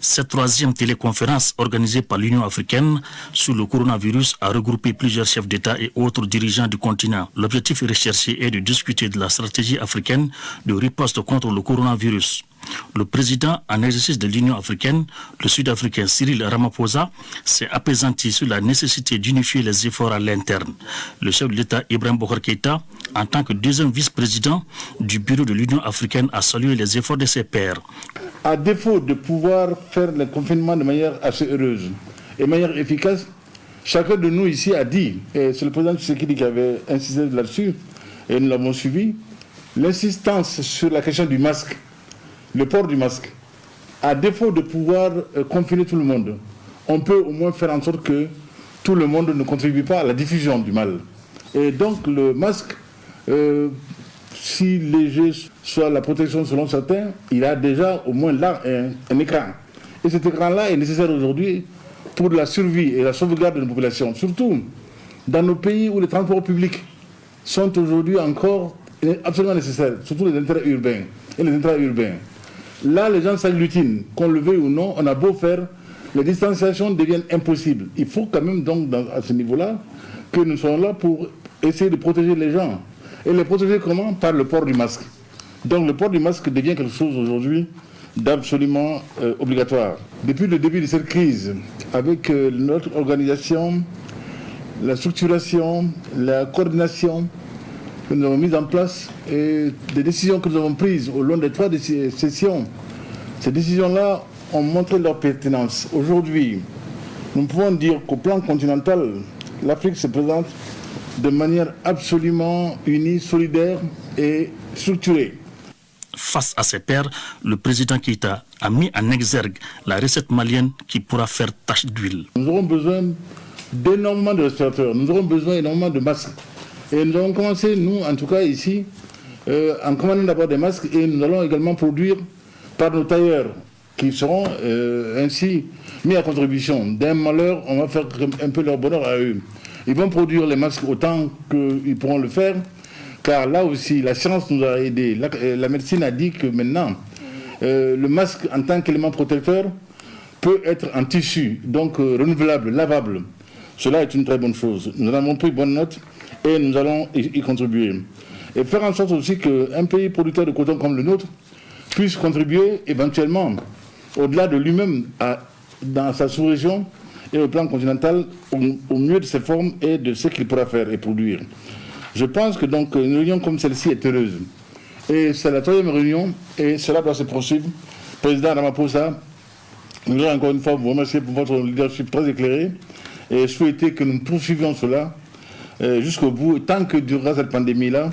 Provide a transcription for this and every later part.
Cette troisième téléconférence organisée par l'Union africaine sur le coronavirus a regroupé plusieurs chefs d'État et autres dirigeants du continent. L'objectif recherché est de discuter de la stratégie africaine de riposte contre le coronavirus. Le président en exercice de l'Union africaine, le Sud-Africain Cyril Ramaphosa, s'est apaisanti sur la nécessité d'unifier les efforts à l'interne. Le chef de l'État Ibrahim Boubacar Keïta, en tant que deuxième vice-président du bureau de l'Union africaine, a salué les efforts de ses pairs. À défaut de pouvoir faire le confinement de manière assez heureuse et de manière efficace, chacun de nous ici a dit, et c'est le président Tshisekedi qui avait insisté là-dessus, et nous l'avons suivi, l'insistance sur la question du masque, le port du masque. À défaut de pouvoir confiner tout le monde, on peut au moins faire en sorte que tout le monde ne contribue pas à la diffusion du mal. Et donc le masque, si léger soit la protection selon certains, il a déjà au moins là un écran. Et cet écran-là est nécessaire aujourd'hui pour la survie et la sauvegarde de nos populations. Surtout dans nos pays où les transports publics sont aujourd'hui encore absolument nécessaires, surtout les intra-urbains et les intra-urbains. Là, les gens s'agglutinent, qu'on le veuille ou non, on a beau faire, les distanciations deviennent impossibles. Il faut quand même donc à ce niveau-là que nous soyons là pour essayer de protéger les gens. Et les protéger comment? Par le port du masque. Donc le port du masque devient quelque chose aujourd'hui d'absolument obligatoire. Depuis le début de cette crise, avec notre organisation, la structuration, la coordination que nous avons mise en place et des décisions que nous avons prises au long des 3 sessions, ces décisions-là ont montré leur pertinence. Aujourd'hui, nous pouvons dire qu'au plan continental, l'Afrique se présente de manière absolument unie, solidaire et structurée. Face à ses pairs, le président Keïta a mis en exergue la recette malienne qui pourra faire tache d'huile. Nous aurons besoin d'énormément de respirateurs, nous aurons besoin énormément de masques. Et nous allons commencer, nous, en tout cas ici, en commandant d'abord des masques et nous allons également produire par nos tailleurs qui seront ainsi mis à contribution. D'un malheur, on va faire un peu leur bonheur à eux. Ils vont produire les masques autant qu'ils pourront le faire, car là aussi, la science nous a aidés. La médecine a dit que maintenant, le masque en tant qu'élément protecteur peut être en tissu, donc renouvelable, lavable. Cela est une très bonne chose. Nous en avons pris bonne note et nous allons y contribuer. Et faire en sorte aussi qu'un pays producteur de coton comme le nôtre puisse contribuer éventuellement, au-delà de lui-même, dans sa sous-région et au plan continental, au mieux de ses formes et de ce qu'il pourra faire et produire. Je pense que donc une réunion comme celle-ci est heureuse. Et c'est la 3e réunion et cela doit se poursuivre. Président Ramaphosa, je voudrais encore une fois vous remercier pour votre leadership très éclairé et souhaiter que nous poursuivions cela jusqu'au bout, tant que durera cette pandémie-là.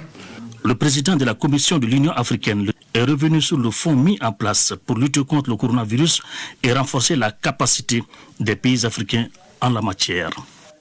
Le président de la Commission de l'Union africaine est revenu sur le fonds mis en place pour lutter contre le coronavirus et renforcer la capacité des pays africains en la matière.